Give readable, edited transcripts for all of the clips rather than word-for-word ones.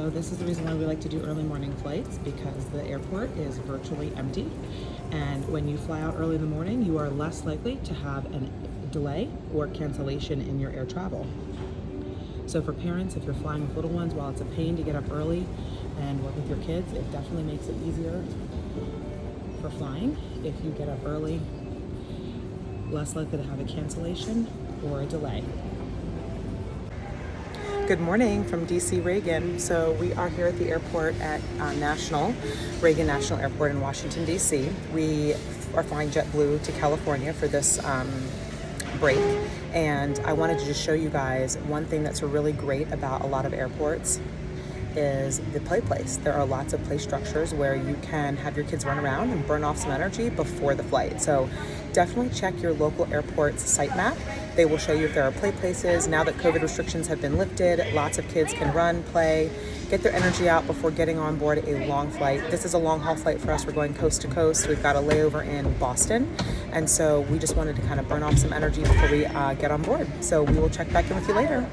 So this is the reason why we like to do early morning flights, because the airport is virtually empty. And when you fly out early in the morning, you are less likely to have a delay or cancellation in your air travel. So for parents, if you're flying with little ones, while it's a pain to get up early and work with your kids, it definitely makes it easier for flying. If you get up early, less likely to have a cancellation or a delay. Good morning from DC Reagan. So we are here at the airport at Reagan National Airport in Washington, DC. We are flying JetBlue to California for this break. And I wanted to just show you guys one thing that's really great about a lot of airports is the play place. There are lots of play structures where you can have your kids run around and burn off some energy before the flight. So definitely check your local airport's site map. They will show you if there are play places. Now that COVID restrictions have been lifted, lots of kids can run, play, get their energy out before getting on board a long flight. This is a long haul flight for us. We're going coast to coast. We've got a layover in Boston. And so we just wanted to kind of burn off some energy before we get on board. So we will check back in with you later.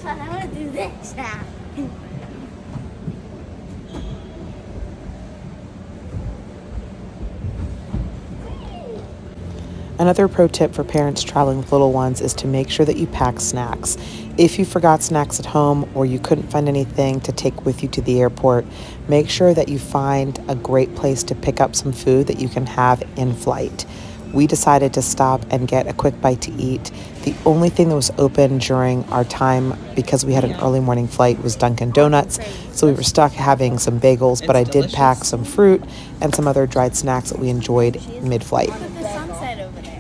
I want to do this now. Another pro tip for parents traveling with little ones is to make sure that you pack snacks. If you forgot snacks at home or you couldn't find anything to take with you to the airport, make sure that you find a great place to pick up some food that you can have in flight. We decided to stop and get a quick bite to eat. The only thing that was open during our time, because we had an early morning flight, was Dunkin' Donuts. So we were stuck having some bagels, but I did pack some fruit and some other dried snacks that we enjoyed mid-flight. Look at the sunset over there.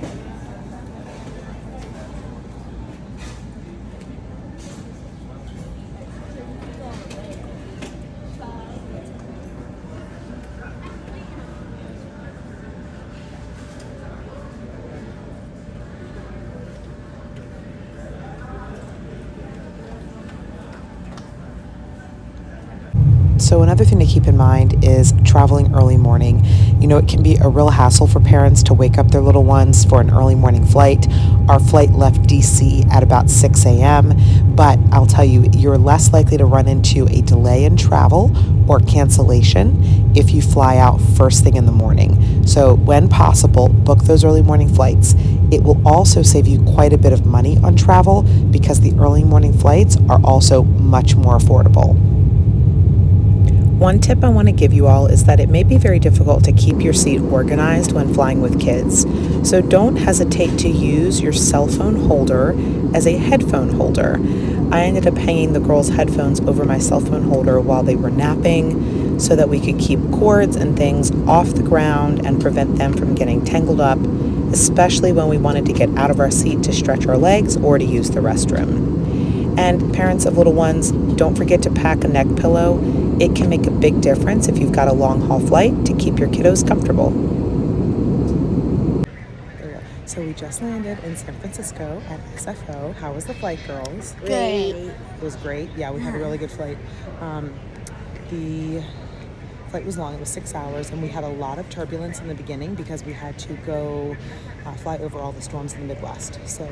So another thing to keep in mind is traveling early morning. You know, it can be a real hassle for parents to wake up their little ones for an early morning flight. Our flight left DC at about 6 a.m., but I'll tell you, you're less likely to run into a delay in travel or cancellation if you fly out first thing in the morning. So when possible, book those early morning flights. It will also save you quite a bit of money on travel because the early morning flights are also much more affordable. One tip I want to give you all is that it may be very difficult to keep your seat organized when flying with kids. So don't hesitate to use your cell phone holder as a headphone holder. I ended up hanging the girls' headphones over my cell phone holder while they were napping so that we could keep cords and things off the ground and prevent them from getting tangled up, especially when we wanted to get out of our seat to stretch our legs or to use the restroom. And parents of little ones, don't forget to pack a neck pillow. It can make a big difference if you've got a long haul flight to keep your kiddos comfortable. So we just landed in San Francisco at SFO. How was the flight, girls? Great. It was great. Yeah, we had a really good flight. The flight was long. It was 6 hours, and we had a lot of turbulence in the beginning because we had to go fly over all the storms in the Midwest. So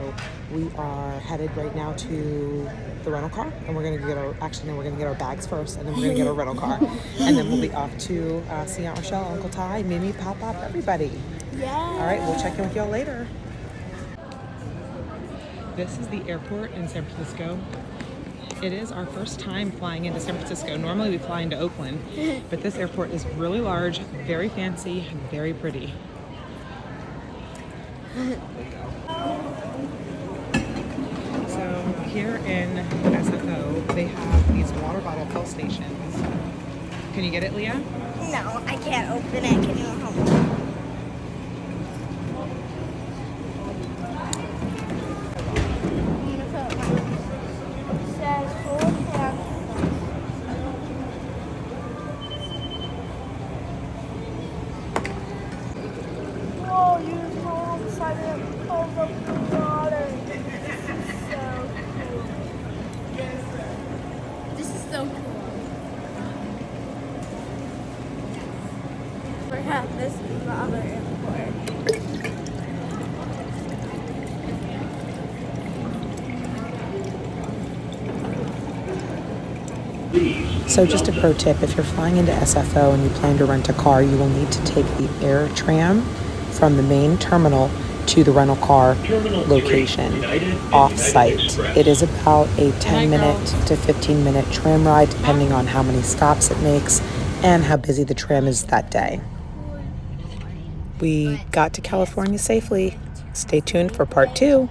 we are headed right now to the rental car, and we're going to get our bags first, and then we're going to get a rental car, and then we'll be off to see Aunt Rochelle, Uncle Ty, Mimi, Pop, everybody. Yeah. All right, we'll check in with y'all later. This is the airport in San Francisco. It is our first time flying into San Francisco. Normally we fly into Oakland, but this airport is really large, very fancy, and very pretty. So here in SFO, they have these water bottle fill stations. Can you get it, Leah? No, I can't open it. Can you help me? I'm gonna put my. It says hold hands. Whoa, you just go on the side and it pulls up the water. This is so cool. Perhaps this is the other airport. So just a pro tip, if you're flying into SFO and you plan to rent a car, you will need to take the air tram from the main terminal to the rental car location off-site. It is about a 10-minute to 15-minute tram ride depending on how many stops it makes and how busy the tram is that day. We got to California safely. Stay tuned for part 2.